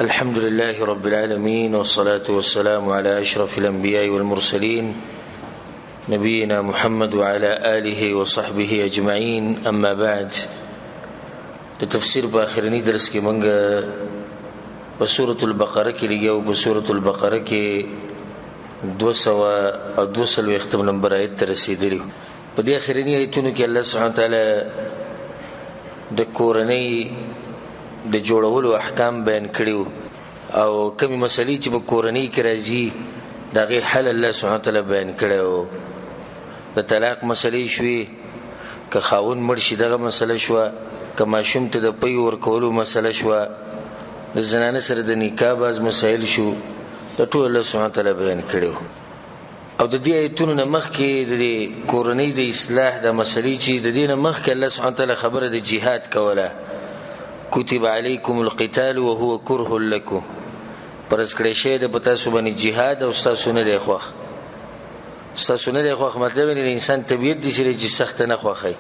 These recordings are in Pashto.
الحمد لله رب العالمين والصلاة والسلام على أشرف الأنبياء والمرسلين نبينا محمد وعلى آله وصحبه أجمعين. أما بعد، لتفسير بآخرني درس کی منگا بسورة البقرة کی لگیا بسورة البقرة کی 200 اختم نمبر آیت ترسیدلی. په دې آخرنی آیتونو کې الله سبحانه وتعالی د کورنۍ د جوړولو احکام بیان کړیو او کومې مسلې چې په کورنۍ کې راځي دغه حل الله سبحانه وتعالی بیان کړیو. د طلاق مسلې شوې، که خاوند مړ شي دغه مسله شوه، که ماشوم ته د پی ورکولو مسله شوه، د زنانه سره د نکاح باز مسایل شو، د ټول الله سبحانه وتعالی بیان کړیو. او د دې آیتونو نه مخکې د کورنۍ د اصلاح د مسلې چې د دې نه مخکې الله سبحانه وتعالی خبره د جهاد کوله. کتب علیکم القتال وهو کرہ لکم، پرز کړی شی د پتا سو باندې جهاد او تاسو نه دی خوښ. تاسو نه دی خوښ مطلب نه انسان طبیعت دي چې سخت نه خوښي.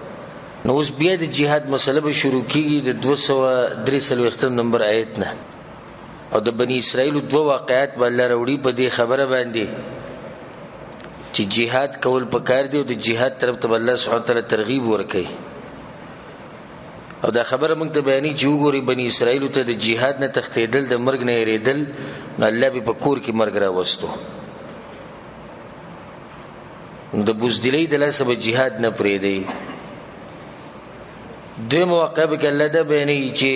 نو اوس بیا د جهاد مسله به شروع کیږي د 243 نمبر آیت نه. او د بنی اسرائیل دوه واقعات به الله راوړي په دې خبره باندې چې جهاد کول پکار دی او د جهاد طرف ته الله سبحانه وتعالی ترغیب ورکړي. او دا خبره موږ ته بیانې چې وګوري بنی اسرائیل ته د جهاد نه تښتېدل، د مرګ نه یریدل، نو الله به په کور کې مرګ راوستو. نو د بزدلۍ د لاسه به جهاد نه پرېږدي. دویمه واقعه به کې الله دا بیانوي چې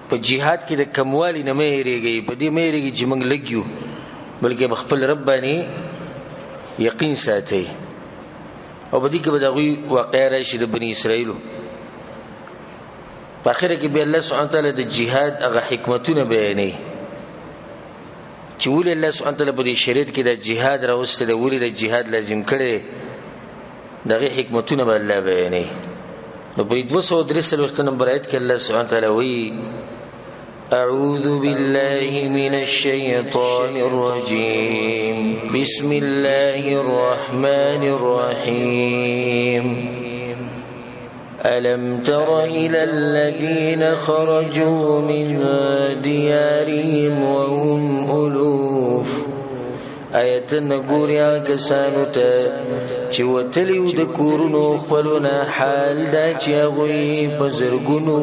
په جهاد کې د کموالي نه مه یریږئ. په دې مه یریږئ چې موږ لږ یو، بلکې په خپل رب باندې یقین ساتئ. او په دې کې به د هغوی واقعه راشي د بني اسرائیلو. په آخره کې به الله سبحانه وتعالی د جهاد هغه حکمتونه بیانوي چې ولې الله سبحانه وتعالی په دې شریعت کې د جهاد راوستی دی، ولې د جهاد لازم کړی، دغه حکمتونه به الله بیانوي. نو په 243 نمبر آیت کې الله سبحانه وتعالی وایي: أعوذ بالله من الشيطان الرجيم بسم الله الرحمن الرحيم ألم تر إلى الذين خرجوا من ديارهم وهم ألوف. آیتنا ګوریا کسانو ته چې وتلیو د کورونو خپلونه، حال دا چې هغوی په زرګونو،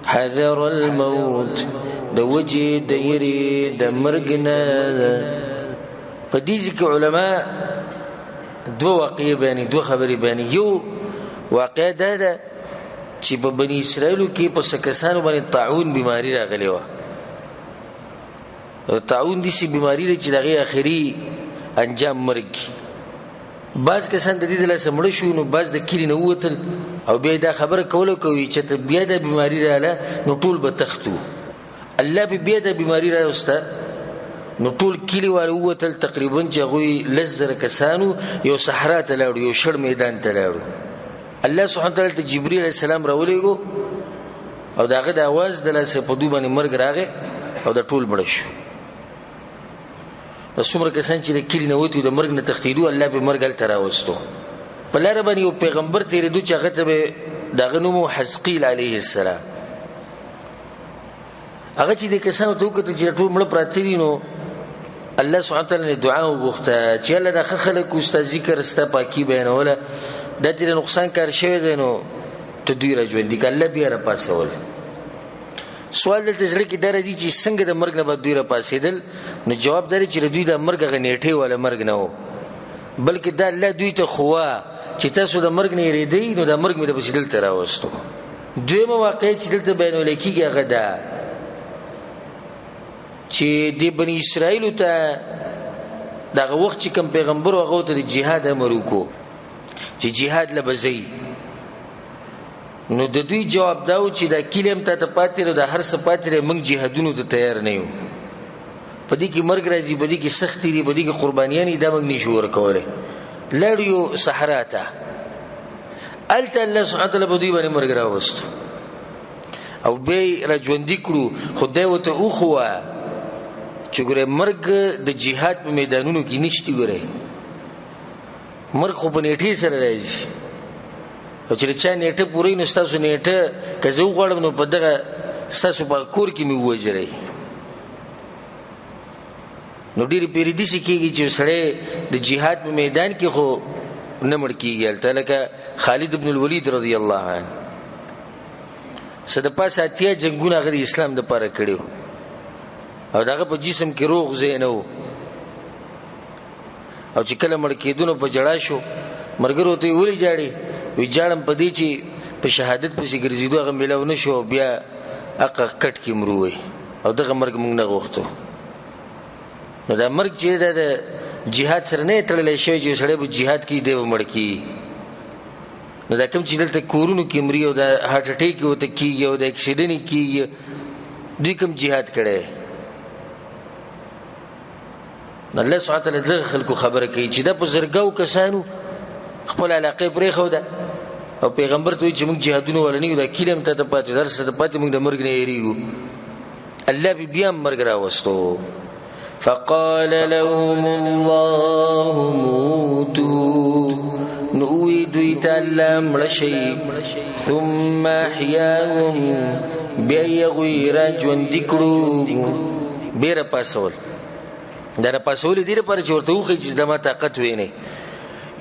حذر الموت د وجه د یری د مرګ نه. په دې کې علما دوه واقعې بیانې، دوه خبرې بیانې. یو واقع دا ده چې په بنی اسرائیلو کې په سکسانو باندې طاعون بیماری راغلی و. طاعون داسې بیماری ده چې دغه آخري انجام مرګ. بعض کسان د دې د لاسه مړه شو، نو بعض د کلي نه ووتل او بیا دا خبره کوله کوي چې بیا د بیماری رااله نو ټول به تختو. الله به بیا د بیماری راوسته نو ټول کلي والا ووتل، تقریبا چې هغوی 10,000 کسانو یو صحرا ته لاړو، یو شړ میدان ته لاړو. الله سبحانه وتعالی ته جبرئیل علیه السلام راولېږو او د هغه د اواز د لاسه په دوی باندې مرګ راغی او د ټول مړه شو. څومره کسان چې د کلي نه وتي د مرګ نه تښتېدو، الله به مرګ هلته راوستو. په لاره باندې یو پیغمبر تېرېدو چې هغه ته به د هغه نوم و حزقیل علیه السلام. هغه چې د کسانو ته وکتل چې ټول مړه پراته دي، نو الله سبحانه وتعالی نه دعا وغوښته چې الله دا ښه خلک ستا ذکر ستا پاکي بیانوله، دا چې د نقصان کار شوی دی نو ته دوی را ژوندي که. الله بیا راپاڅول. سوال دلته زړه کې دا راځي چې څنګه د مرګ نه به دوی راپاڅېدل؟ نو جواب دا دی چې د دوی د مرګ هغه نیټې والا مرګ نه و، بلکې دا الله دوی ته خوا چې تاسو د مرګ نه یریدئ، نو دا مرګ مې دپسې دلته راوستو. دویمه واقعه چې دلته بیانولی کېږي هغه ده چې د بني اسرائیلو ته دغه وخت چې کوم پیغمبر و هغه ته د جهاد امر وکړو چې جهاد له به ځئ. نو د دوی جواب دا و چې دا کلي هم تا ته پاتې دی، دا هر څه پاتې دی، موږ جهادونو ته تیار نه یو. په دې کې مرګ راځي، په دې کې سختي دي، په دې کې قربانیانې، دا موږ نشو ورکولی. لاړو یو صحرا ته، هلته الله سبحانه وتعالی په دوی باندې مرګ راوستو او بیا یې را ژوندي کړو. خو دی ورته وښوه چې ګورئ مرګ د جهاد په میدانونو کې نشته. ګورئ مرګ خو په نیټې سره راځي، او چې چا نیټه پوری نو تاسو نیټه که زه وغواړم نو په دغه تاسو په کور کې مې ووجرئ. نو ډېرې پیرې داسې کېږي چې سړی د جهاد په میدان کې خو نه مړ کېږي. هلته لکه خالد بن الولید رضی الله عنه څه د پاسه 80 جنګونه هغه د اسلام دپاره کړي وو او د هغه په جسم کې روغ ځای نه و. او چې کله مړ کېدو نو په ژړا شو. ملګرو ته یې ولې ژاړې؟ وی ژاړم په دې چې په شهادت پسې ګرځېدو هغه میلاو نه شو، بیا حقه کټ کې مرو وی او دغه مرګ موږ نه غوښتو. نو دا مرګ چې د جهاد سره نه تړلی شوی چې سړی به جهاد کوي دی به مړ کېږي. نو دا کوم چې دلته کورونو کې مري او د هارټ اټیک ورته کېږي او د اکسیډنټ یې کېږي، دوی کوم جهاد کړی؟ نو الله سبحانه وتعالی دغه خلکو خبره کوي چې دا په زرګاو کسانو خپل علاقې پرېښوده او پیغمبر ته وایي چې موږ جهادونه ولا نه یو، دا کیله هم ته پاتې درسه ته پاتې موږ د مرګ نه یېرېږو. الله بیا مرګ راوستو. فقال لهم الله موتوا، نووي دوی ته الله مړه شئ. ثم احیاهم، بیا یې هغوی را ژوندي کړو. بیا راپاڅول، دا راپاڅول دې لپاره چې ورته وښایي چې زما طاقت وینئ.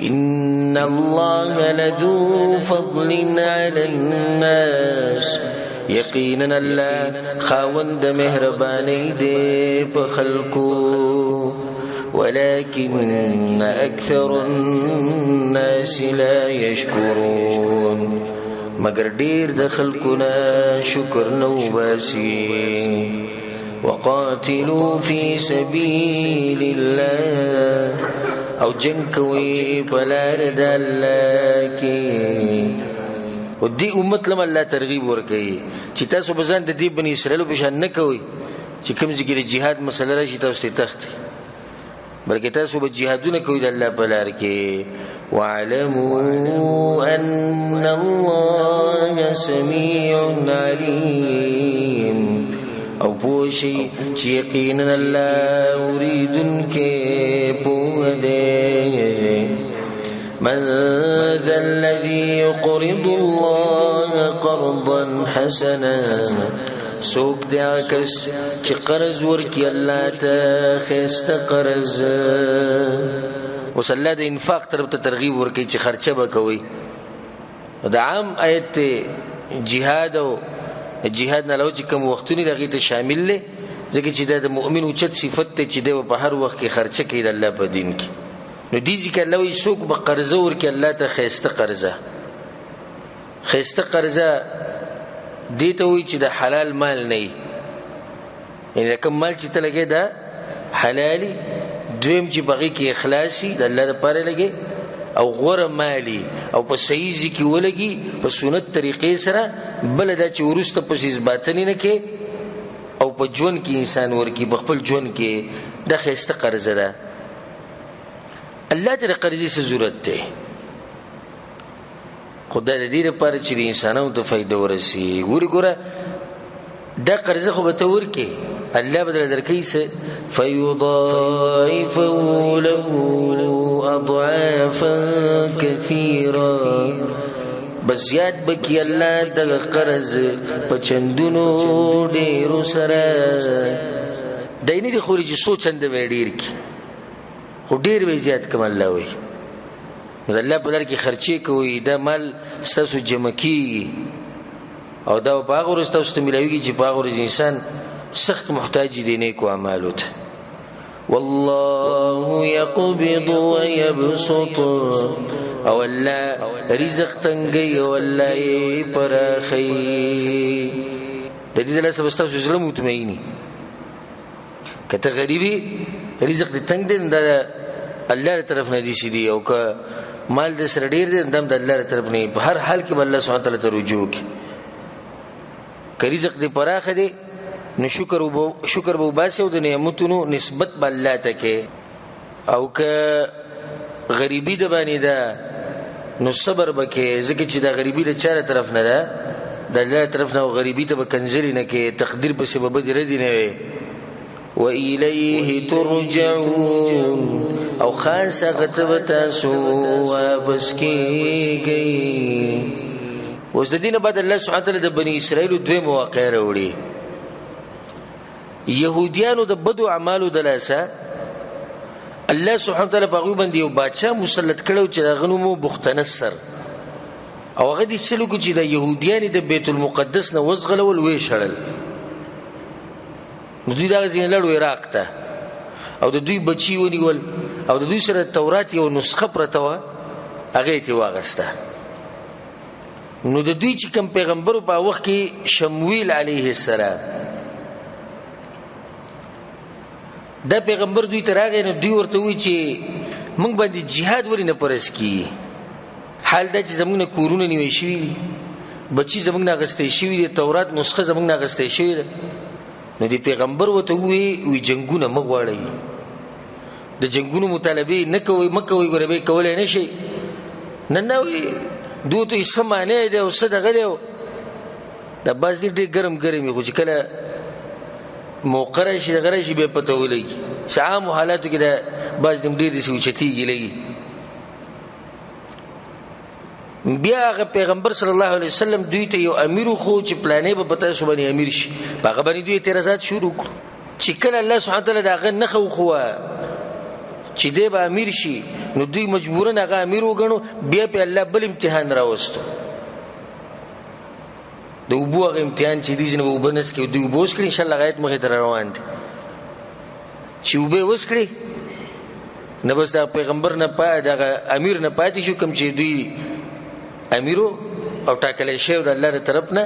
ان الله لذو فضل على الناس، یقینا الله خاوند مهربانی دی په خلقو. ولكن اکثر الناس لا يشكرون، مگر ډیر د خلقنا شکر نو باسي. وقاتلوا في سبيل الله، او جنگ کوي په لار د الله کې. او دې امت لم الله ترغیب ورکوي چې تاسو به ځان د دې بني اسرائیلو په شان نه کوئ چې کوم ځای کې د جهاد مسله راشي تاسو ته تختئ، بلکې تاسو به جهادونه کوئ د الله په لار کې. واعلموا ان الله سميع عليم، او پوشی چې یقینا الله اوریدونکې پوه دی. من ذا الذي يقرض الله قرضا حسنا، سوک دی کس چې قرض ورکي الله ته ښایسته قرض. اوس الله د انفاق طرف ته ترغیب ورکوي چې خرچه به کوئ. د عام آیت جهاد او جهاد نه علاوه چې کوم وختونه هغې ته شامل دی، ځکه چې دا د مؤمن اوچت صفت دی چې دی په هر وخت کې خرچه کوي د الله په دین کې. نو دې ځکه الله وایي څوک به قرضه ورکړي الله ته ښایسته قرضه. ښایسته قرضه دې ته وایي چې د حلال مال نه وي، یعنې د کوم مال چې ته لګې دا حلالي. دویم چې په هغې کې اخلاص وي د الله دپاره لګې، او غوره مالی او په صحیح ځای کې ولګي په سنت طریقې سره. بله دا چې وروسته پسې اثباتنې نه کې او په ژوند کې انسان ورکي، په خپل ژوند کې. دا ښایسته قرضه ده. الله ته د قرضې څه ضرورت دی؟ خو دا د دې لپاره چې د انسانانو ته فایده ورسي. ګوره دا قرضه خو به ته ورکې، الله به درله درکوي څه فیضاعفه له اضعافا کثیرا، بس زیات بکی الله دغه قرض په چندونو ډېرو سره. دی نه دي خوري چې څو چنده به یې ډېر کړي، خو ډېر به یې زیات کړم الله وایي. نو د الله په لار کې خرچې کوئ، دا مال ستاسو جمع کېږي او دا په هغه ورځ تاسو ته میلاویږي چې په هغه ورځ انسان سخت محتاج دی نیکو اعمالو ته. والله يقبض ويبسط، او الله رزق تنګي او الله یې پراخي. د دې ځای سره تاسو زړه مطمئني که ته غریبي رزق دې تنګ دی دا الله طرف نه دي شي، او که مال دې سره ډیر دی دا د الله طرف نه. په هر حال کې به الله سبحانه وتعالی ته رجوع کوي. که رزق دې پراخه دی نو شکر به وباسي او د نعمتونو نسبت به الله ته کوي. او که غریبي د باندې ده نو صبر به کوي، ځکه چې دا غریبي د چا طرف نه ده، د الله طرف نه. او غریبي ته به کنځلې نه کوي، تقدیر پسې به بدې ردې نه وي. وإلیه ترجعون، او خاص هغه ته به تاسو واپس کېږئ. اوس د دینه بعد الله سبحانه وتعالی د بنی اسرائیل دوه مواقع راوړي. يهوديانو د بدو اعمالو د لاسه الله سبحانه وتعالی په غو باندې یو بادشاہ مسلط کړو چې د غنمو بختنصر او هغه دي سلو کې چې د يهوديان د بیت المقدس نه وزغلول وې شړل. نو دوی دا غزين لړو عراق ته او د دوی بچي ونیول او د دوی سره تورات یو نسخه پرته و هغه ته واغسته. نو د دوی چې کوم پیغمبر په وخت کې شمویل علیه السلام دا پیغمبر دوی تراغه نو دوی ورته وی چې موږ باندې jihad ورینه پرس کی حال دا چې زمونږ کورونه نیوي شي بچي زمونږ غستې شي تورات نسخه زمونږ غستې شي. نو دی پیغمبر وته وی جنگونه مغواړي د جنگونو مطالبه نه کوي مکوي ګربه کولای نشي نه وي دوی سمانه دی او صدقه دی دا باز دې ګرم یو چې کله موقره شي غره شي به پته ولګي چې عام حالاتو کې دا باز دې ډېر شي چتیږي لګي. بیا هغه پیغمبر صلی الله علیه وسلم دوی ته یو امیر خو چې پلانې به پته شو باندې امیر شي هغه باندې دوی اعتراضات شروع کړ چې کله الله سبحانه وتعالی دا غن نه خو چې دی به امیر شي نو دوی مجبورن هغه امیر وګڼو بیا په الله بل امتحان راوستو. د وبو هغه امتحان چې دي نه وبنس کې دوی وبوس کړي ان شاء الله غایت مخه تر روان دي چې وبه وسکړي نه بس دا پیغمبر نه پات دا امیر نه پاتې شو کوم چې دوی امیرو او ټاکلې شی د الله تر طرف نه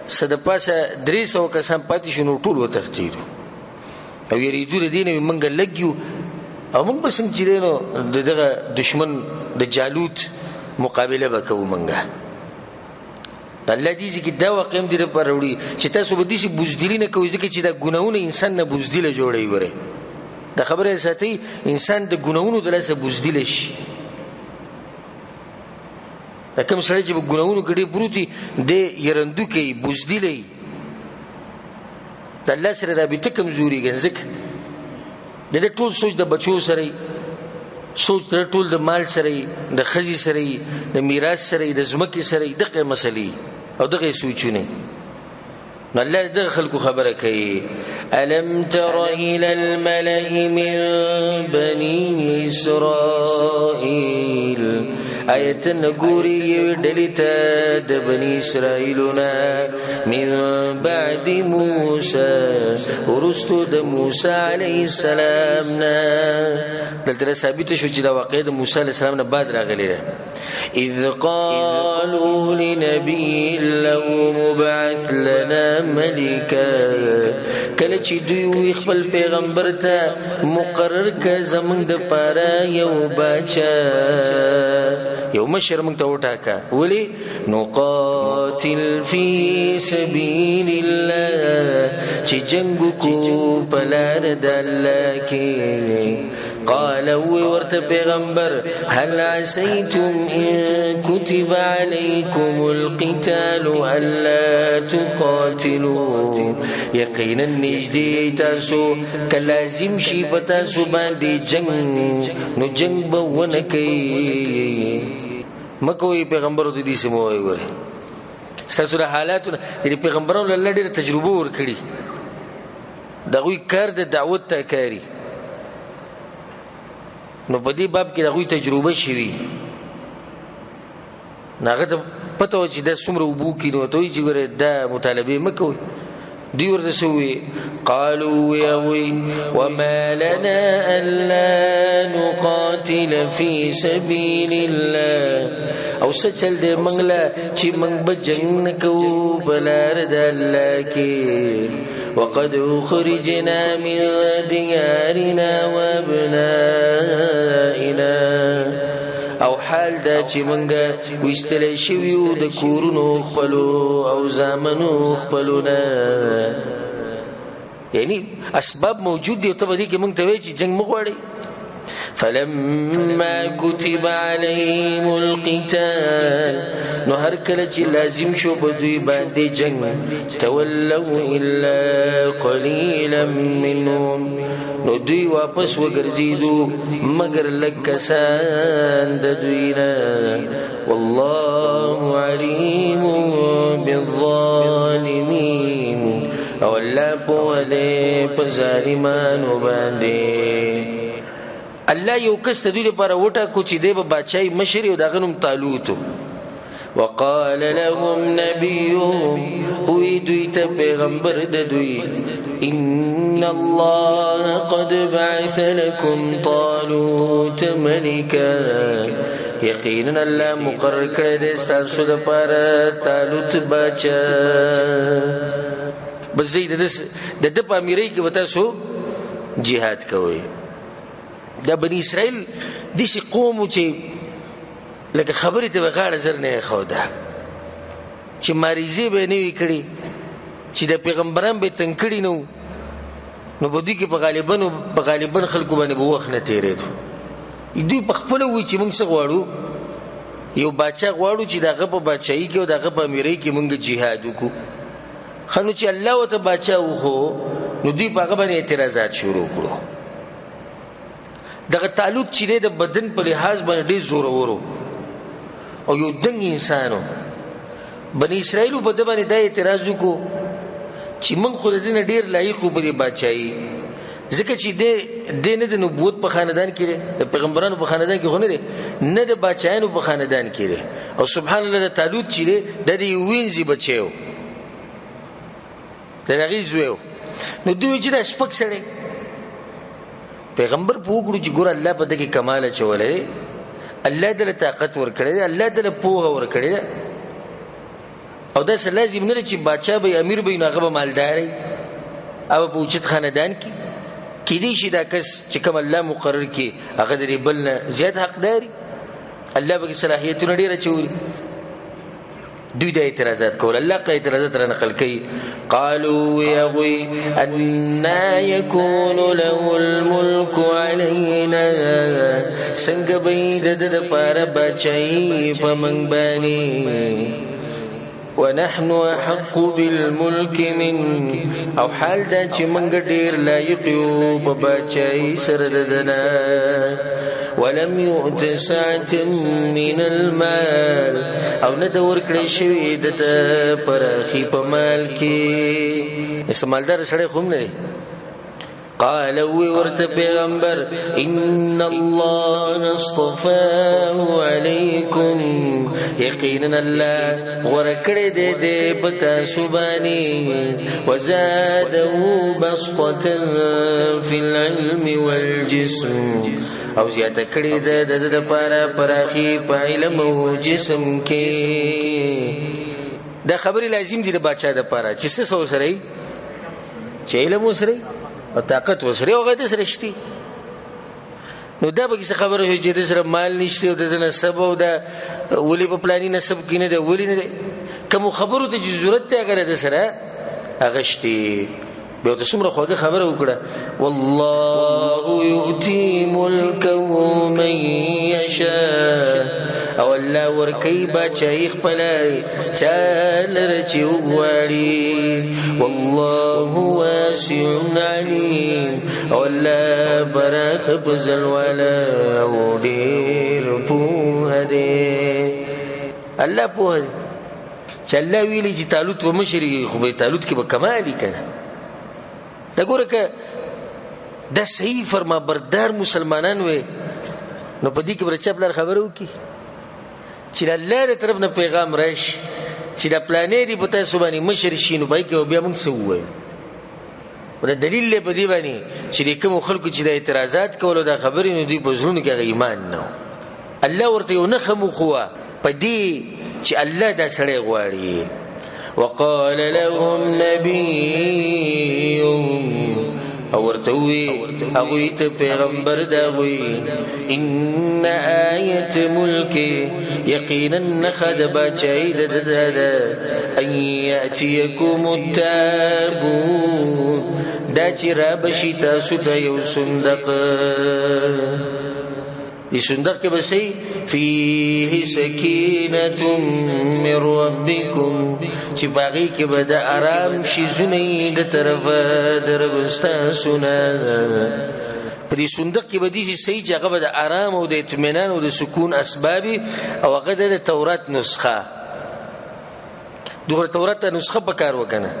صد پاسه 300 کسان پاتې شو نو ټول وتختیدو او یریدو د دین منګ لګیو او موږ بسنګ چیرینو دغه دشمن د جالوت مقابله وکاو منګه. الله دې چې دا واقعم دې پر وړي چې تاسو به دې بوزدلی نه کوئ ځکه چې دا ګناونه انسان نه بوزدله جوړي وره دا خبره ساتي انسان د ګناونو د لاسه بوزدل شي. دا کوم سړی چې ګناونو کې پروتي د يرندو کې بوزدلې د الله سره رابطه کمزوري ګنځک د ټول سوچ د بچو سره سوچ د ټول د مال سره د خزي سره د میراث سره د زمکه سره دغه مسلې او دغه سوچونه نو الله د خلکو خبره کوي. الم تر الى الملأ من بني اسرائيل آیت نګوري ډلیته د بني اسرائیلنا من بعد موسی ورستو د موسی علیه السلام نه دلته ثابت شو چې دا واقع د موسی علیه السلام نه بعد راغلی ده. اذ قالوا لنبي له مبعث لنا ملكا کله چې دوی خپل پیغمبر ته مقرر ک زمونږ د پاره یو بچا یو مشر موږ ته وټاکا ولی نقاتل فی سبیل الله چې جنگ کو پلار د الله کې. قال ورت پیغمبر هل عسيتم ان كتب عليكم القتال الا تقاتلوا یقینا نجدی تاسو کلازم شي پتا سو باندې جنگ نو جنگ به ونه کوي مکوې پیغمبر دې سمو وره تاسو له حالاتو دې پیغمبرانو الله ډېر تجربه ور کړی دغه کار د دعوت ته کاری نو په دې باب کې دغه تجربه شوی ناغه ته پته و چې د څومره وبو کې نو ته چې ګوره دا مطالبه مکوې دی ورته سوي قالوا يا وما لنا الا نقاتل في سبيل الله او سچل دې منګلا چې منګ بجنګ نکو بلار د الله کې وقد خرجنا من ديارنا وابنائنا او حال دا چې منګه وستلې شویو د کورونو خپلو او زامنو خپلونه یعنی اسباب موجود دي ته به دي کې مونږ ته وی چې جنگ مغواړي. فلما كتب عليهم القتال نو هر کله چې لازم شو په دوی باندې جنگ تولوا الا قليلا منهم نو دوی واپس وګرځیدو مگر لکسان د دوی نه والله علیم الله په دې په ظالمانو باندې. الله یو کس ته دوی لپاره وټاکو چې دی به بادشاهي مشر او دغه نوم طالوت. وقال لهم نبيهم وی دوی ته پیغمبر د دوی ان الله قد بعث لكم طالوت ملكا یقینا الله مقرر کړی دی ستاسو لپاره طالوت بادشاہ. بس زید د په امیرۍ کې وتا سو jihad کوي. دا بنی اسرائیل دسی قوم چې لکه خبرې ته وغاړه زر نه خوده چې مریضي به نه وی کړی چې د پیغمبران به تنگ کړي نو بده کې په غالبا خلکو باندې به وخت نه تیرېدو. دوی په خپل وی چې موږ څه غواړو یو بادشاہ غواړو چې دغه په بادشاہي کې او دغه په امیرۍ کې موږ jihad وکړو. خنو چې الله وته بادشاہ وخو نو دوی په هغه باندې اعتراضات شروع کړو. دغه طالوت چې د بدن په لحاظ باندې ډېر زور ورو او یو دنګ انسانو. بنی اسرائیل په دې باندې د اعتراض وکړو چې موږ خو د دین ډیر لایق په دې بادشاہي ځکه چې د نه د نبوت په خاندان کې د پیغمبرانو په خاندان کې خونه نه د بادشاہانو په خاندان کې او سبحان الله د طالوت چې د دې وینځي بچیو د هغه زویو. نو دوی چې د شپک سره پیغمبر په وګړو چې ګور الله په دغه کمال چولې الله دې طاقت ورکړي الله دې پوهه ورکړي او دا لازم نه چې بادشاہ به امیر به نه غو مالداري او په اوچت خاندان کې دې شي دا کس چې کوم الله مقرر کې هغه دې بل زیات حقداري الله به صلاحیتونه ډیره چوري. دوی د اعتراضات کول. الله قای اعتراضات را نقل کوي قالوا يغوي ان يكون له الملك علينا څنګه به د پاره بچي په من باندې ونحن احق بالملك من او حال دا چې منګ ډیر لایق یو په بچي سره ددنا ولم يؤت ساعة من المال او نه دور کړی شوی دته پرخي په مال کې اسمالدار سره خوم نه. قال ورت پیغمبر ان الله اصطفاه عليكم یقینا الله ورکړی دې پتا سبحانه وزاده بسطة في العلم والجسم او زیاته کړی د لپاره پرخي په علم او جسم کې. دا خبري لازم دي د بادشاہ لپاره چې څه سره چې علم وسره او طاقت وسره او غته سره شتي. نو دا به څه خبره شي چې د سره مال نشته او د نسب او د ولي په پلاني نسب کې نه دی ولي نه کوم خبرو ته ضرورت ته غره د سره اغشتي به ته څومره خوږه خبره وکړه والله يؤتي ملكه من يشاء او الله ورکی بچای خپل چاله رچ وغواړي والله واسع عليم او الله برخ بزل ولا ودير په دې الله په چله ویلی چې طالوت و مشري خو به طالوت کې به کمالي کنه. دا ګوره ک د صحیح فرما بردار مسلمانان وي نو په دې کې برچا بل خبرو کی چې الله دې طرف نه پیغام راشي چې د پلانې دی په تاسو باندې مشر شینو بای کې بیا موږ سووي او د دلیل له بدی باندې چې کوم خلکو چې د اعتراضات کولو د خبرې نو دی په ژوند کې ایمان نه الله ورته یو نه خمو خو په دې چې الله دا سړی غواړي. وقال لهم نبيهم او ورتوي اغويت پیغمبر داوي ان آیت ملک یقینا نخد بچای د ان یاتیکم التابوت دا چې را بشي تاسو ته یو صندوق دې صندوق کې بسې فيه سکینه من ربکم چې باغی کې به د آرام شي زونې د طرف دربستا سنا په دې صندوق کې به دې شي چې هغه به د آرام او د اطمینان او د سکون اسباب او هغه د تورات نسخه دغه تورات نسخه په کار وکنه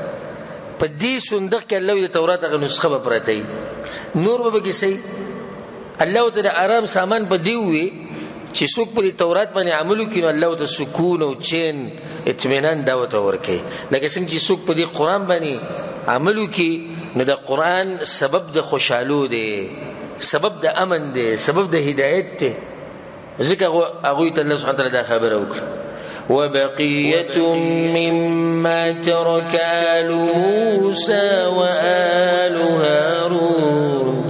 په دې صندوق کې الله د تورات غو نسخه به پرته نور به کیسي الله تعالی آرام سامان په دی وي چې څوک په تورات باندې عمل وکړي الله ته سکون او چین اطمینان دا وته ورکي لکه څنګه چې څوک په دې قران باندې عمل وکړي نو د قران سبب د خوشحالو دی سبب د امن دی سبب د هدایت دی ځکه هغه ته الله سبحانه وتعالى دا خبره وکړه وبقية مما ترك آل موسى وآل هارون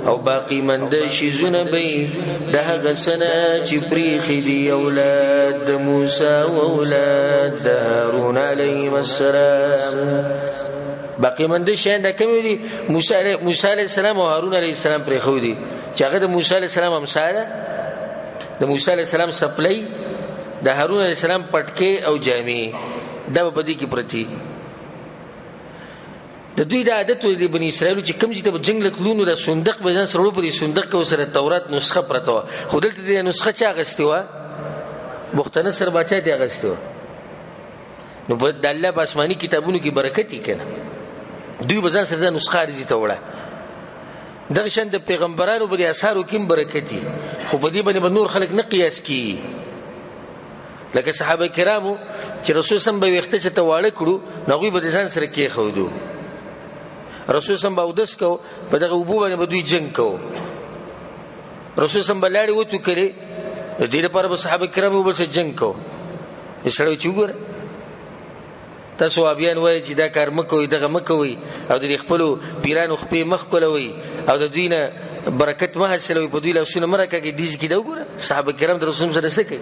او باقی مند شیزونه بی ده غسنا چې پریخي دی اولاد موسی او اولاد هارون علیهم السلام باقی مند شین د کوم دی موسی علیہ السلام او هارون علیہ السلام پریخو دی چې هغه د موسی علیہ السلام امثال د موسی علیہ السلام سپلای د هارون علیہ السلام پټکي او جامې دا په دې کې پرتی د دوی د عادت د بنی اسرائیل چې کوم چې د جنگلت لونو د صندوق به ځان سره په صندوق کې سره تورات نسخه پرته خو دلته د نسخه چا غستې و بختنصر بچا دی غستې و نو په د الله په آسماني کتابونو کې برکت یې کنه دوی به ځان سره د نسخه ارزي ته وړه دغه شان د پیغمبرانو په اثارو کې برکت خو په دې باندې نور خلک نه قیاس کی لکه صحابه کرامو چې رسول سم به وخت ته واړه کړو نو غوي به ځان سره کې خودو رسول سم باودس کو په دغه وبو باندې بدوی جنگ کو رسول سم بلاړي وته کړي د دې لپاره به صحابه کرامو به سره جنگ کو اسړو چې وګوره تاسو ابيان وای چې دا کار مکوې دغه مکوې او د خپل پیرانو خپې مخ کولوي او د دوینه برکت ما حاصلوي په دوی له سونه مرکه کې دیږي کې دا وګوره صحابه کرام د رسول سره سکه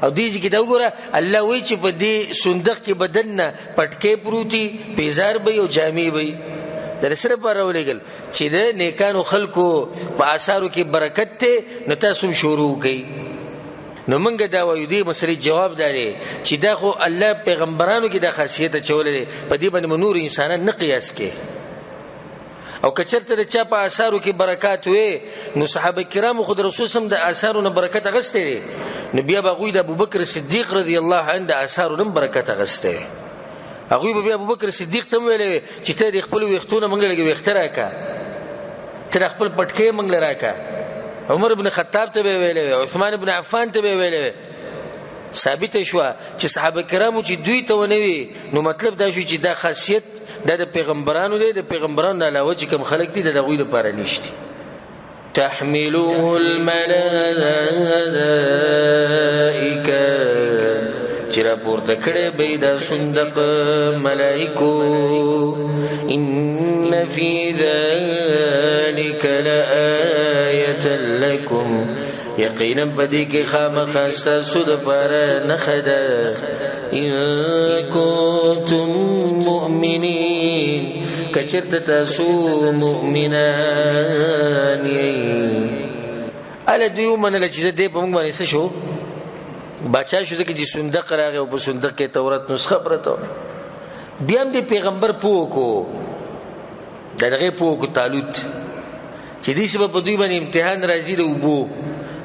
او دیږي کې دا وګوره الله وای چې په دې صندوق کې بدن نه پټکې پروتي پیزار به او جامې به در سره پرولېګل چې د نیکانو خلکو په آثارو کې برکت ته نو تاسو شروع کړئ نو موږ دا وایو دې مسلې جواب داري چې دا خو الله پیغمبرانو کې د خاصیت چولې په دې باندې نور انسانان نه قیاس کې او کچرته د چا په آثارو کې برکات وې نو صحابه کرامو خود رسول سم د آثارو نه برکت غسته نو بیا بغوی د ابوبکر صدیق رضی الله عنه د آثارو نه برکت غسته هغه به ابوبکر صدیق ته ویلې چې ته د خپل وختونه منګل کې وختره کا ته خپل پټکې منګل راکا عمر ابن خطاب ته ویلې عثمان ابن عفان ته ویلې ثابت شو چې صحابه کرامو چې دوی ته ونوي نو مطلب دا شو چې دا خاصیت د پیغمبرانو دی د پیغمبرانو علاوه چې کوم خلک دي د غوی لپاره نشته تحمله الملائکه چرا پورته کړه به د صندوق ملائکو ان فی ذلک لآیه لکم یقینا بدی کې خامخاسته سود پر نخدا ان کنتم مؤمنین کچرت تاسو مؤمنان ال دیو من لچې دې په موږ باندې څه شو بچا شو چې صندوق راغی او په صندوق کې تورات نسخه پرته بیا هم د پیغمبر پوکو دغه پوکو تعلق چې دې سبب په دوی باندې امتحان راځي د وبو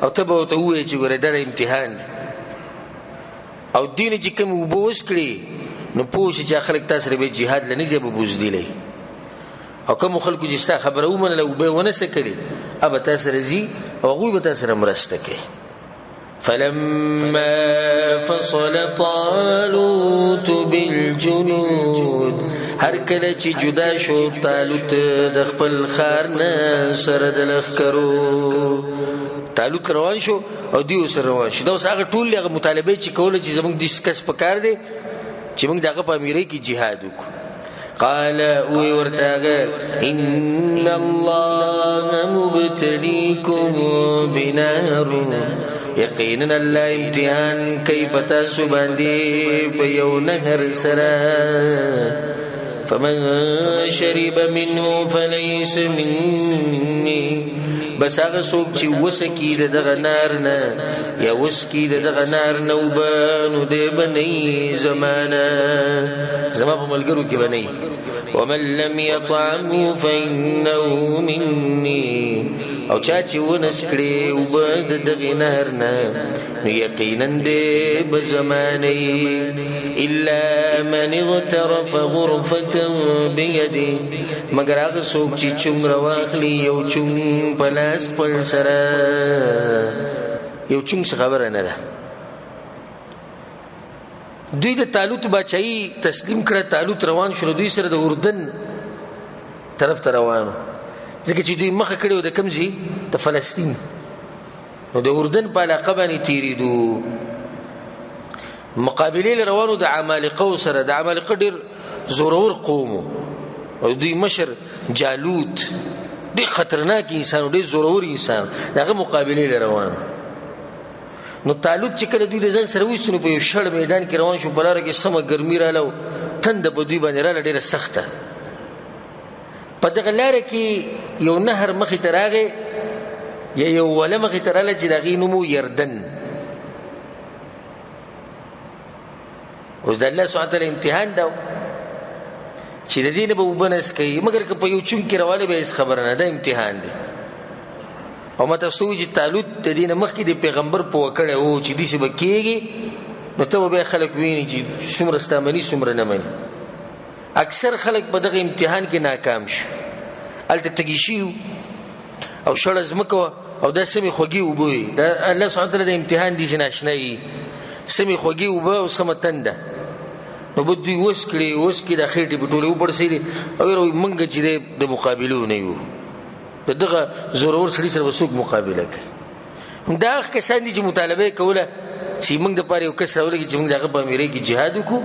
او ته به ته وې چې ګوره دا امتحان او دین چې کوم وبو وسکړي نو پوه چې خلک تاسو به jihad لنی زه به بوزدلې او کوم خلکو چې ستا خبره ومنله وبه ونه سکري اب تاسو رزي او غوي به تاسو مرسته کوي فلما فصل طالوت بالجنود هر کله چې جدا شو طالوت د خپل خار نه سره د لخرو طالوت روان شو او دیو سره روان شو دا اوس هغه ټول هغه مطالبه چې کوله چې زموږ ډیسکس پکار دي چې موږ دغه په امیري کې jihad وکړو قال وی ورتاغه ان الله مبتليكم بنار یقینا الله امتحان کوي پتا سو باندې په یو نهر سره فمن شرب منه فليس مني بس هغه څوک چې وسکی دغه نار نه یا وسکی دغه نار نه وبانو دی بني زمانہ زما په ملګرو کې بني ومن لم يطعمه فإنه مني او چا چې ونس کړي وبد دغه نهر نه یقینا دې بزمانه الا من اغترف غرفه بيده مگر هغه څوک چې چونګ راواخلي یو چونګ پلاس پر سره یو چونګ خبره نه ده دوی د طالوت بچای تسلیم کړه طالوت روان شو دوی سره د اردن طرف ته روانو ځکه چې دوی مخه کړو د کمزي د فلسطین نو د اردن په علاقه باندې تیریدو مقابله روانو د عمالقه سره د عمالقه ډیر زورور قوم او دوی مشر جالوت ډیر خطرناک انسان ډیر زورور انسان دغه مقابله روانو نو طالوت چې کله دوی ځان سره وښنو په یو شړ میدان کې روان شو بلاره کې سم ګرمي رااله تند په دوی باندې رااله ډیره سخته په دغه لار کې یو نهر مخې ته راغی یا یو ولا مخې ته رااله چې دغه نوم یردن اوس د الله سبحانه تعالی امتحان دا چې د دین په وبنس کوي مګر که په یو چون کې راواله به اس خبره نه ده امتحان دی او مته سوچ طالوت د دین مخکې د پیغمبر په وکړه او چې دې څه بکیږي نو ته به خلک ویني چې څومره ستامني څومره نه مني اکثر خلک په دغه امتحان کې ناکام شو الته تګی او شړ زمکو او د سمي خوږي وبوي د الله سبحانه تعالی د امتحان دي ناشنای سمي خوږي وبو او سمتنده نو بده وسکړي د خېټې په ټوله وپړسي او منګه چې د مقابلو نه یو دغه زورور سړي سره وسوک مقابله کوي دا کسان دي چې مطالبه کوله چې موږ د پاره یو کس راولګي چې موږ دغه په امریکا کې جهاد وکړو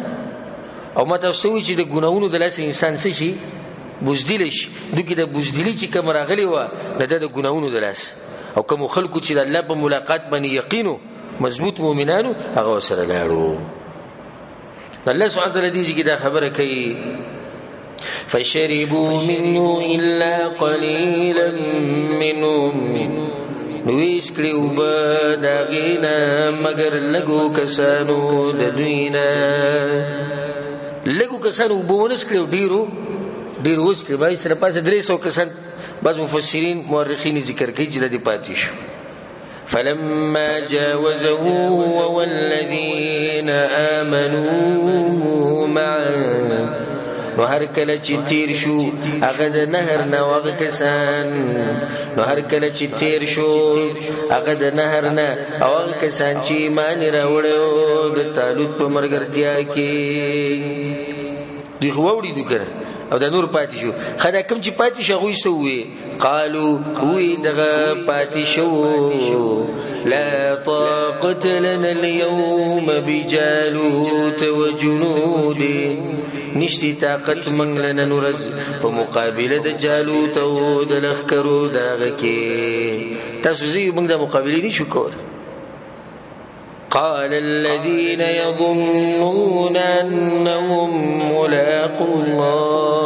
او ماته سوي چې د ګناونو د لاس انسان څه شي بوزدل شي دغه د بوزدلی چې کوم راغلی و نه د ګناونو د لاس او کوم خلکو چې د الله په ملاقات باندې یقینو مضبوط مؤمنانو هغه سره لاړو الله سبحانه وتعالى دې چې دا خبره کوي فشربوا منه إلا قليلا منهم نویس کړو به داغینا مگر لګو کسانو د دوینا لګو کسانو بونس کړو ډیرو وس کړي بای سره پاسه 300 کسان بعض مفسرین مورخین ذکر کوي چې د پاتې شو فلما جاوزه والذين آمنوا معه نو هر کله چې تیر شو هغه د نهر نه هغه کسان نو هر کله چې تیر شو هغه د نهر نه هغه کسان چې ایمان راوړو د طالوت په مرګرتیا کې دی خوړی دوکره او د نور پاتې شو خدای کوم چې پاتې شو غوي سوې قالو وی دغه پاتې شو لا طاقت لنا اليوم بجالوت وجنوده نشتی طاقت منگلن نورز په مقابله د جالوت او د لخکرو داغه کې تاسو زی موږ د مقابله نشو کول قال الذين يظنون انهم ملاقو الله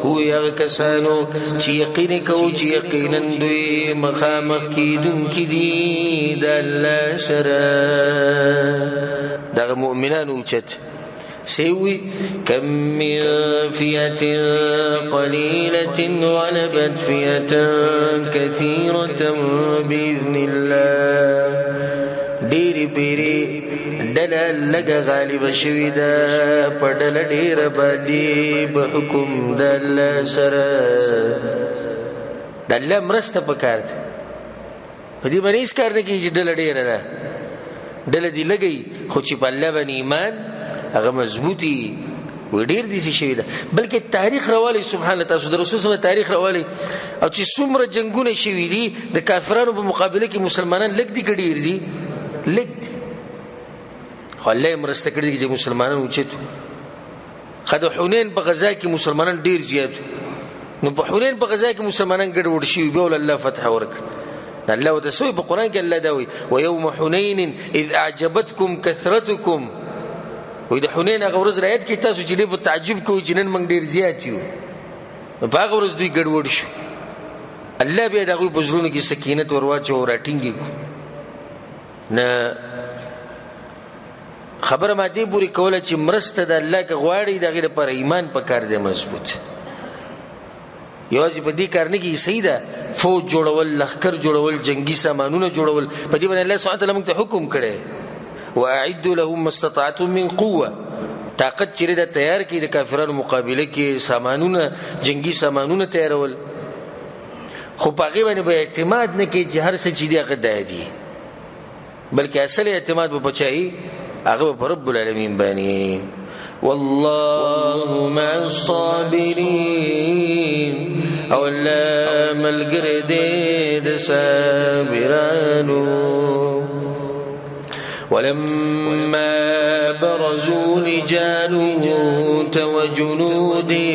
هو یکسانو چې یقین کو چې یقینا دوی مخامخ کیدون کی دي د الله سره دغه مؤمنانو چت سوي كم من فئة قليلة غلبت فئة كثيرة بإذن الله ډېری پیری دله لګه غالب شوی دا پډل ډېر باندې په حکم د الله سره د الله مرسته پکارت په دې باندې اس کار نه کیږي دله ډېر ده دله دی لګي خو چې په الله باندې ایمان هغه مضبوطی وډیر دي شي ده بلکې تاریخ راوالی سبحان الله تاسو د رسول الله تاریخ راوالی او چې څومره جنگونه شوي دي د کافرانو په مقابله کې مسلمانان لګ دي کډیر دي لګ الله مرسته کړی چې مسلمانان اوچتو خد حنین په غزا کې مسلمانان ډیر زیات نو په حنین په غزا کې مسلمانان ګډ وډ شي به الله فتح ورک الله وتسوي په قران کې الله دوي ويوم حنين اذ اعجبتكم كثرتكم وې د حنین هغه ورځ رايت کې تاسو چې په تعجب کوئ چې نن موږ ډیر زیات یو په هغه ورځ دوی ګډوډ شو الله به دغه په زړونو کې سکینت ورواچو او راټینګي نه خبره ما دی پوری کوله چې مرسته د الله کې غواړي دغه لپاره ایمان په کار دی مضبوط یوازې په دې کار نه کې صحیح ده فوج جوړول لخر جوړول جنگي سامانونه جوړول په دې باندې الله سبحانه وتعالى موږ ته حکم کړي واعدوا لهم ما استطعتم من قوه طاقت چیرې د تیار کې د کافرانو مقابله کې سامانونه جنگي سامانونه تیارول خو پاغي باندې به اعتماد نه کوي چې هر څه چې دی هغه دایي بلکې اصل اعتماد به بچای هغه په رب العالمین باندې والله مع الصابرين او لا ملګری دې د صابرانو ولما برزوا لجالوت وجنوده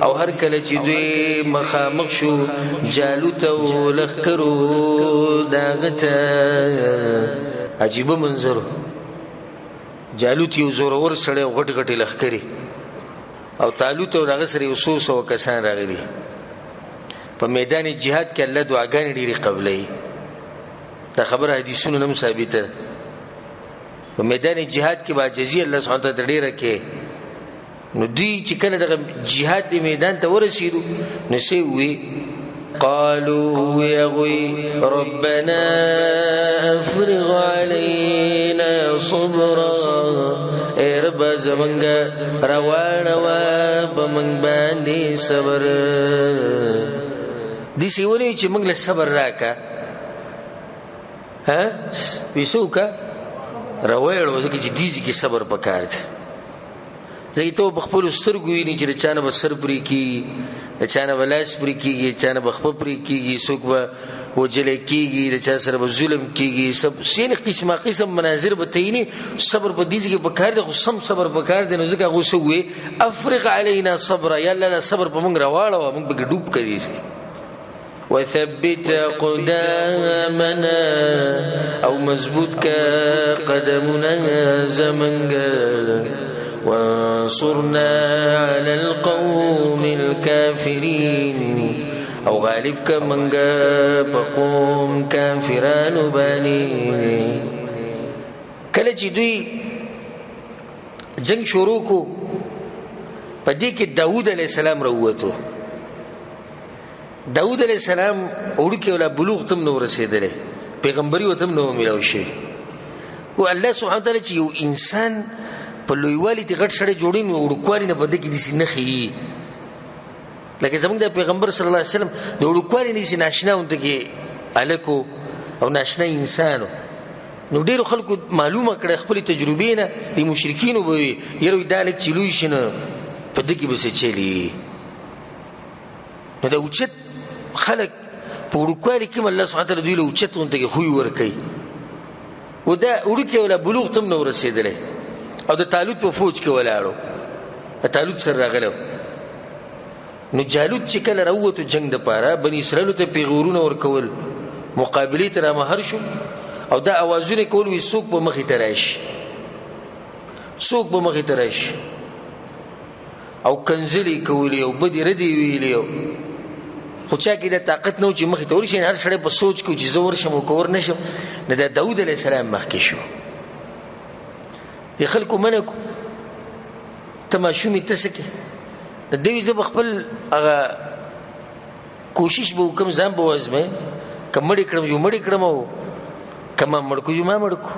او هر کله چې دوی مخامخ شو جالوت او لخرو داغته عجیب منظر جالوت یو زورور سره غټ غټ لخري او طالوت او دغه سره 200 کسان راغلي په میدان جهاد کې الله دعاګانې ډېری قبلې دا خبره حدیثونو نم ثابته په میدان جهاد کې باجزي الله سبحانه وتعالى ډېر کې نو دی چې کله د جهاد دی میدان ته ورسېدو نو سی وی قالوا يا ربنا افرغ علينا صبرا اے رب زمنګ روانه وا بمنګ باندې صبر دي سی ولې چې موږ له صبر راکا ها وسوکا روایړو ځکه چې دیږي کې صبر پکار دی زیتو بخپل سترګو ویني چې چانه بسر پری کی چانه ولاس پری کیږي چانه بخپ پری کیږي څوک به وجل کیږي چا سره به ظلم کیږي سب سین قسمه قسم مناظر به تینی صبر په دې کې پکار دی خو سم صبر پکار دی نو ځکه غوسوي افرغ علينا صبر یا الله صبر په موږ راواړو موږ به ډوب کړی شي وثبت قدامنا او مضبوط کا قدمنا زمنګ وانصرنا على القوم الكافرين او غالب کا منګه په قوم کافرانو باندې کله چې دوی جنگ شروع کو پدې کې داوود علیه السلام راووتو داوود علیہ السلام اورکه ولا بلوغ تم نو رسیدله پیغمبري وتم نو ملو شي او الله سبحانه وتعالى چې یو انسان په لویوالي ته غټ سره جوړین او ورکوالي نه بده کې دي نخي لکه زموږ د پیغمبر صلی الله علیه وسلم د ورکوالي نشي ناشنا اونته کې الکو او ناشنا انسانو نو ډیرو خلکو معلومه کړه خپل تجربې نه د مشرکین وبوي یره دالک چلوي شنه په دې کې به څه چلی نو دا اوچت خلق په ورکوالي کې الله سبحانه وتعالى دوی له اوچت اونته کې خوې ور کوي و دا ورکه ولا بلوغ تم نو رسیدله او د طالوت په فوج کې ولاړو طالوت سره راغلو نو جالوت چې کله راوته جنگ د پاره بني اسرائیل ته پیغورونه ورکول مقابله تر مهر شو او دا اوازونه کول وي سوق په مخې تراش سوق په مخې تراش او کنزلی کولی او بدی ردی ویلی خو چا کې د طاقت نو چې مخې ته ورشي هر سړی په سوچ کې چې زور شم او کور نشم نه د داوود علیه السلام مخکې شو ی خلکو منکو تماشومی تسکه د دوی زب خپل هغه کوشش به وکم ځان به وزمه کمړی کړم یو مړی کړم او کما مړکو یو ما مړکو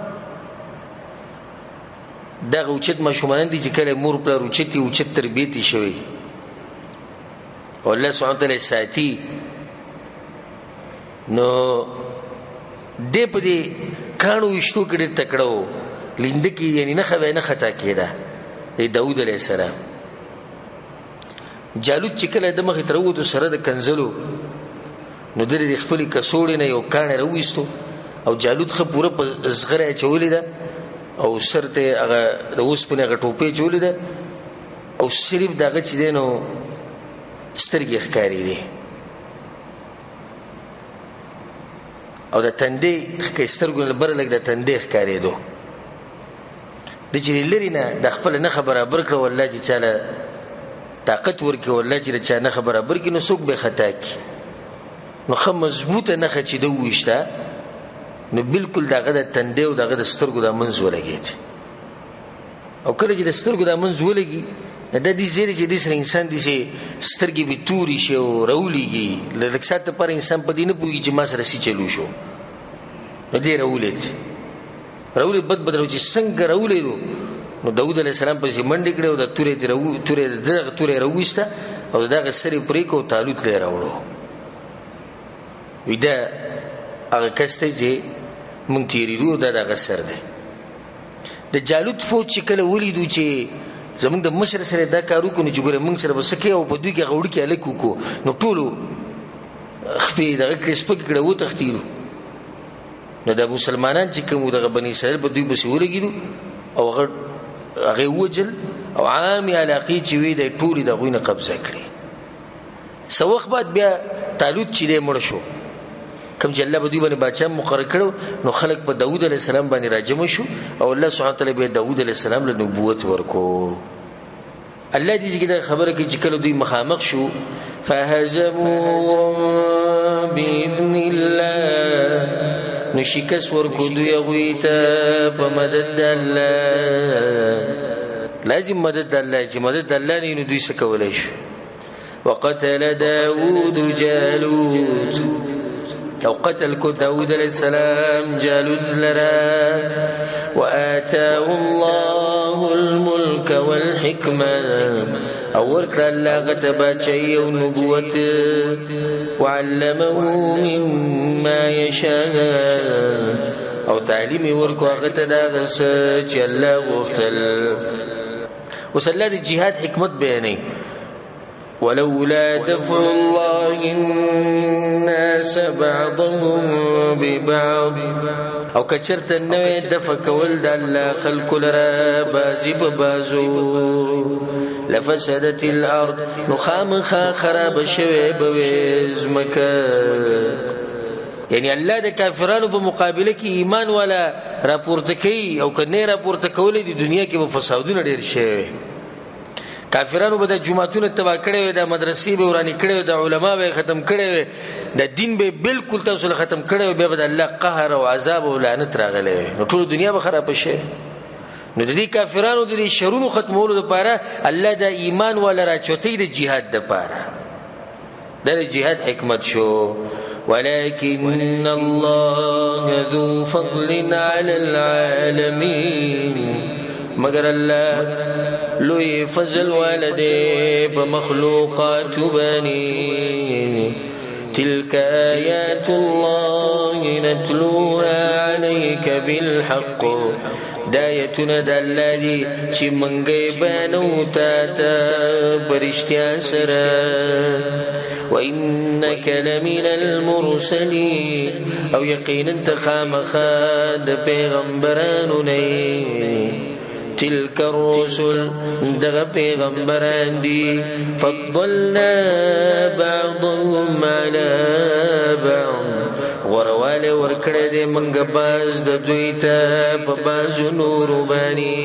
دا اوچت مشومان دي چې کله مور پر اوچتي اوچت تربيتي شوی او الله سبحانه وتعالى ساتي نو دې په دې کانو وشتو کړي تکړو لیندکی یعنی نه خوي نه خطا کېده داوود علیه السلام جالوت چې کله د مخ تر وته سره د کنزلو نو درې خپل کسوړې نه یو کان راوېستو او جالوت خو پوره په زغره چولې ده او سرته هغه د اوسپنه غټوپې چولې ده او صرف دغه چې دینو سترګې ښکاری دي او د تندې ښکسترګو لپاره لګ د تندې ښکاری دو د چې لري نه د خپل نه برابر کړو الله چې چاله طاقت ورکړي الله چې چا نه برابر کړي نو څوک به خطا کی نو خو مضبوطه نه خچې د وښتا نو بالکل دغه د تندې او دغه د سترګو د منځ ولګیږي او کله چې د سترګو د منځ ولګي د دې زیری چې د سر انسان دي سي سترګې به توري شي او راولېږي لکه ساته پر انسان په دې نه پوهېږي چې ما سره سی چلو شو نو دې راولې بد چې څنګه راولېدو نو داود علیه السلام پسې منډې کړې او د تورې راوویسته او دغه سرې پرې کړ او طالوت له یې راوړو وی دا هغه کس دی چې موږ تېرېدو دا دغه سر دی د جالوت فوج چې کله ولیدو چې زمونږ د مشر سره دا کار وکړو نو چې ګوره موږ سره به څه کوي او په دوی کې هغه وړوکي هلک وکړو نو ټولو خپې دغه کړې سپکې کړه وتښتېدو نو د مسلمانان چې کوم دغه بني اسرائیل په دوی پسې ولګېدو او هغه وجل او عامې علاقې چې وي د ټولې د هغوی نه قبضه کړې څه وخت بعد بیا طالوت چې دی مړ شو کوم چې الله په دوی باندې باچا مقرر کړو نو خلک په داود علیه السلام باندې راجمع شو او الله سبحانه وتعالی به داود علیه السلام له نبوت ورکو الله دې چې دا خبره کوي چې کله دوی مخامخ شو فهزموا باذن الله نو شکست ورکو دوی هغوی ته په مدد الله لازم مدد الله چې مدد الله نه دوی څه کولی شو وقتل داود جالوت او قتل کو داود علیہ السلام جالوت لرا وآتاه الله الملك والحكمة او ورکړه الله غته بچي او نبوت وعلمه مما يشاء او تعلیم ورکو غته دا غس چې الله غفتل وسله د جهاد حکمت بیانې ولولا دفع الله الناس بعضهم ببعض او کچرت نه دفع کول د الله خلق لرا بازی په بازو لفسدت الارض نخامخا خراب شوه بوزمکه یعنی الله د کافرانو په مقابله کې ایمان والا راپورته کوي او کنه راپورته کول د دنیا کې په فسادونه ډیر شي کافرانو به د جمعتون تبا کړي د مدرسې به ورانی کړي د علما به ختم کړي د دین به بالکل تاسو ختم کړي به د الله قهر او عذاب او لعنت راغلي نو ټول دنیا به خراب شي نو د دې کافرانو د شرونو ختمولو لپاره الله د ایمان ولا راچوتې د جهاد لپاره د جهاد حکمت شو ولكن الله ذو فضل على العالمين مگر الله لوی فضل والده بمخلوقات بني تلك آيات الله نتلوها عليك بالحق دایتونه د الله دی چې منګې بانو تا برشتیا سره وانك لمن المرسلين او یقینا تخامخا د پیغمبرانو نه تلك الرسل دغه پیغمبران دي فضلنا بعضهم على بعض غرواله ورکړه دې منګ باز د دوی ته په بازو نور باندې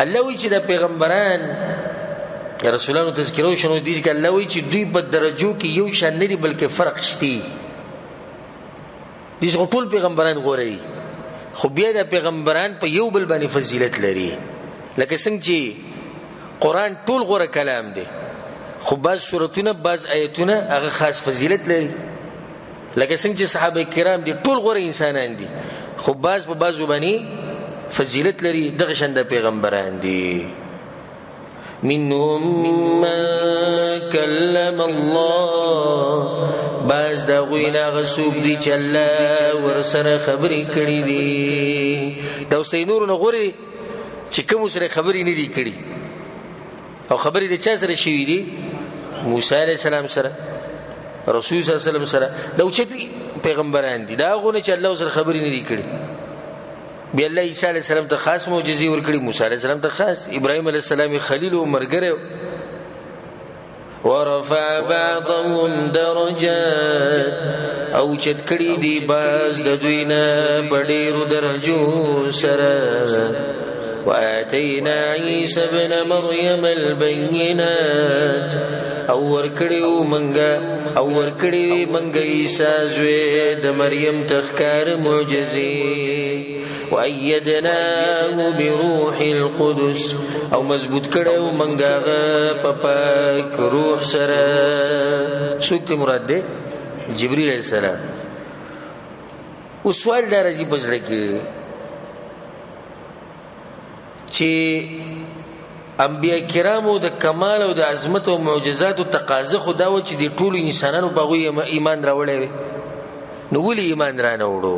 الله وی چې د پیغمبران یا رسولانو تذکرو شنو دي چې الله وی چې دوی په درجو کې یو شان نه دي بلکې فرق شتي دي ټول پیغمبران غوري خو بیا د پیغمبران په یو بل باندې فضیلت لري لکه څنګه چې قران ټول غوره کلام دی خو بعض سورتونه بعض آیتونه هغه خاص فضیلت لري لکه څنګه چې صحابه کرام دي ټول غوره انسانان دي خو بعض په بعض باندې فضیلت لري دغه شند پیغمبران دي منهم من كلم الله باز دا غوینا غسوب دی چې الله ورسره خبرې کړې دي دا حسینور نغوري چې کوم سره خبرې نه دي کړې او خبرې د چا سره شوې دي موسی عليه السلام سره رسول صلی الله علیه وسلم سره دا چې پیغمبران دي دا غونه چې الله سره خبرې نه دي کړې بیا الله عیسی علیه السلام ته خاص معجزې ورکړي موسی علیه السلام ته خاص ابراهیم علیه السلام خلیل او مرګره ورفع بعضهم درجات او چت کړي دي باز د دوی نه په ډېرو درجو سره واتینا عیسی ابن مریم البینات او ورکړیو منګه عیسی زوی د مریم تخکار معجزې وأيدناه بروح القدس او مضبوط کړو منګه په پاک روح سره. څوک ته مراد ده؟ جبرئیل علیہ السلام. او سوال دا راځي په ځړه کې چې انبیاء کرامو د کمال او د عظمت او معجزات او تقاضا خدا و چې د ټولو انسانانو په غوي ایمان راوړي، نو ولې ایمان را نه وړو؟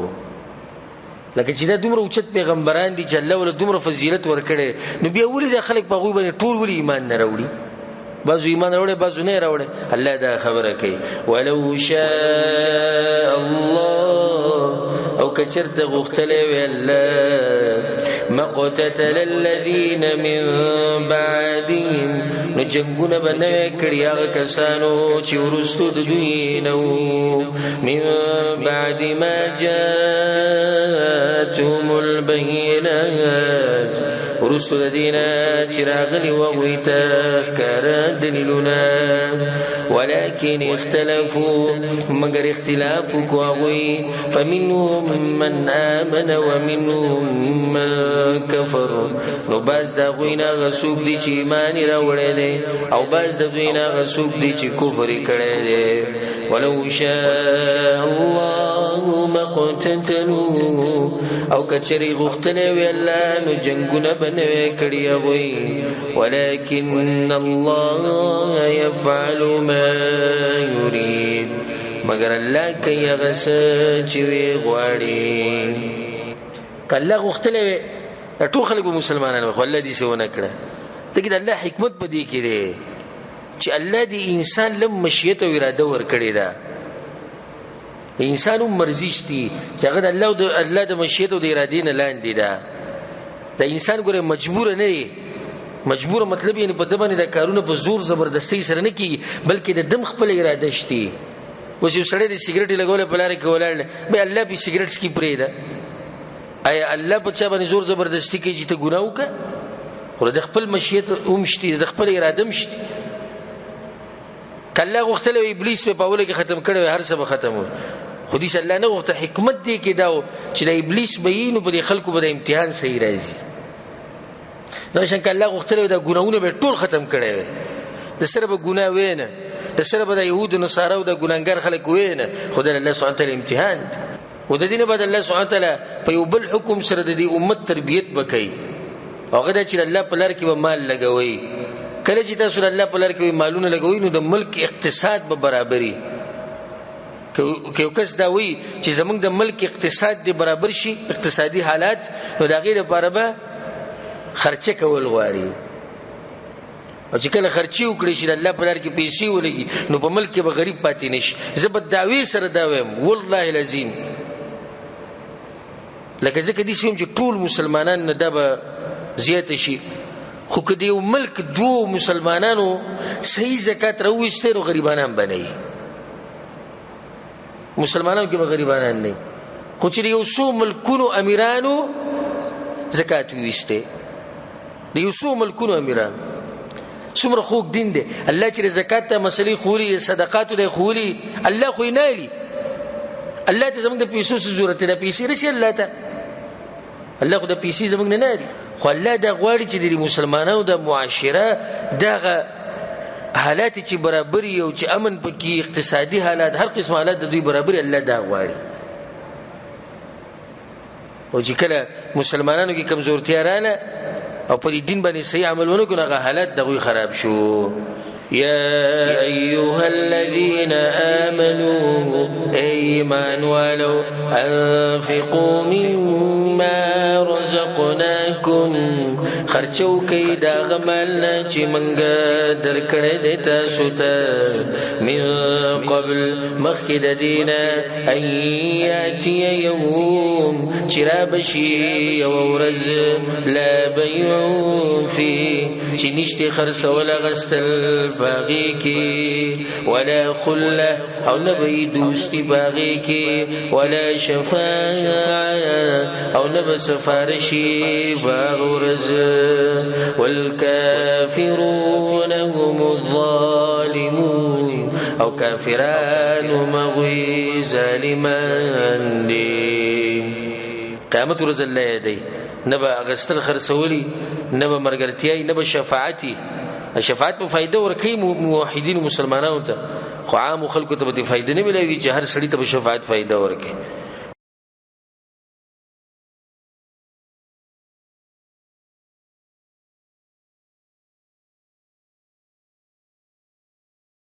لکه چې دا دومره اوچت پیغمبران دي چې الله ول دومره فضیلت ورکړي، نو بیا ولې د خلک په غوي باندې ټول ولې ایمان نه راوړي؟ بعضو ایمان راوړي بعضو نه راوړي. الله دا خبره کوي ولو شاء الله او کچرته غختلې وی الله مقتتل الذين من بعدهم نو جنگونه بنوي کړي هغه کسانو چې ورستو د دوی نو من بعد ما جاءتهم البينات ورستو د دینه چې راغلي وغوي ته ښکاره دلیلونه ولكن اختلفوا مگر اختلاف کوي فمنهم من آمن ومنهم من كفر نو باز دا غوینا غسوک دی چې ایمان راوړی دی او باز دا غوینا غسوک دی چې کفر کړی دی. ولو شاء الله مقتتلوا او کچری غختنه وی الله نو جنگونه بنوي کړی وي ولكن الله يفعل ما يريد مگر الله کوي هغه چې وی غواړي. کله غختنه ټول خلک مسلمانانو خو الله دې سونه کړه ته کې الله حکمت بدی کړي چې الله دې انسان لم مشیت او اراده ور کړی دا انسانو مرزیشتي چې هغه الله د مشیت او د ارادې نه لاندې ده. د انسان ګوره مجبور نه دی، مجبور مطلب یې په دبانې د کارونه په زور زبردستی سره نه کیږي بلکې د دم خپل اراده شتي. اوس یو سړی د سیګریټ لګول په لار کې ولاړ به الله په سیګریټ سکي پرې ده، آیا الله په چا باندې زور زبردستی کوي چې ته ګناه وکړه؟ خو د خپل مشیت اومشتي د خپل اراده مشتي. کله غختلو ابلیس په پاوله کې ختم کړو هر څه به ختمو خو دې الله نه غوښته حکمت دی کې دا چې د ابلیس بینو په خلکو به امتحان صحیح راځي. دا څنګه الله غوښتل دا ګناونه به ټول ختم کړي د سره به ګناه وینه د سره به د يهود او نصارو د ګناګار خلک وینه خدای الله سبحانه وتعالى امتحان و د دینه بعد الله سبحانه وتعالى په یو بل حکم سره د دې امت تربيت وکړي. هغه د چې الله په لار کې به مال لګوي. کله چې تاسو الله په لار کې مالونه لګوي نو د ملک اقتصاد به برابرۍ. که یو کس دا وی چې زمونږ د ملک اقتصاد دی برابر شي اقتصادي حالات نو دا غیر لپاره به خرچه کول غواړي او چې کله خرچي وکړي چې الله په لار کې پیسې ولګي نو په ملک کې به غریب پاتې نشي. زبد دعوی سره دا وایم والله العظیم لکه ځکه دې سوم چې ټول مسلمانان نه دا به زیات شي خو که دې ملک دو مسلمانانو صحیح زکات راوېسته نو غریبانان بنئ. مسلمانانو کې به غریبانان نه خو چې یو څو ملکونو امیرانو زکات وېسته د یو څو ملکونو امیران څومره خوږ دین دی. الله چې زکات ته مسلې خوري صدقات د خوري الله خو نه لري. الله ته زموږ د پیسو ضرورت ده پیسې رسي الله ته الله خو د پیسې زموږ نه لري خو الله دا غواړي چې د مسلمانانو د معاشره دغه حالات چې برابرۍ او چې امن پکې اقتصادي حالات هر قسم حالات د دوی برابرۍ الله دا غواړي. او چې کله مسلمانانو کې کمزورتیا رااله او په دې دین باندې صحیح عمل ونه کړي هغه حالات دغه خراب شو. يا أيها الذين آمنوا إيمان ولو أنفقوا مما رزقناكم خرچو کئی دا غمالنا چی منگا در کرده تاسو تا من قبل مخید دینا ان یاتی یوم چرا بشی ورز لا بیعون فی چی نشتی خرس ولا غستل باغی کی ولا خلة او نبی دوستی باغی کی ولا شفاعة او نبی سفارشی باغ ورز والكافرون هم الظالمون او کافران مغوی ظالمان دی. قیامت ورځ الله دی نه به اغستل خرڅولي نه به مرګرتیای نه به شفاعتي شفاعت په فائدہ ورکوي موحدین مسلمانانو ته خو عام خلکو ته به فائدہ نه ملوي چې هر سړي ته به شفاعت فائدہ ورکوي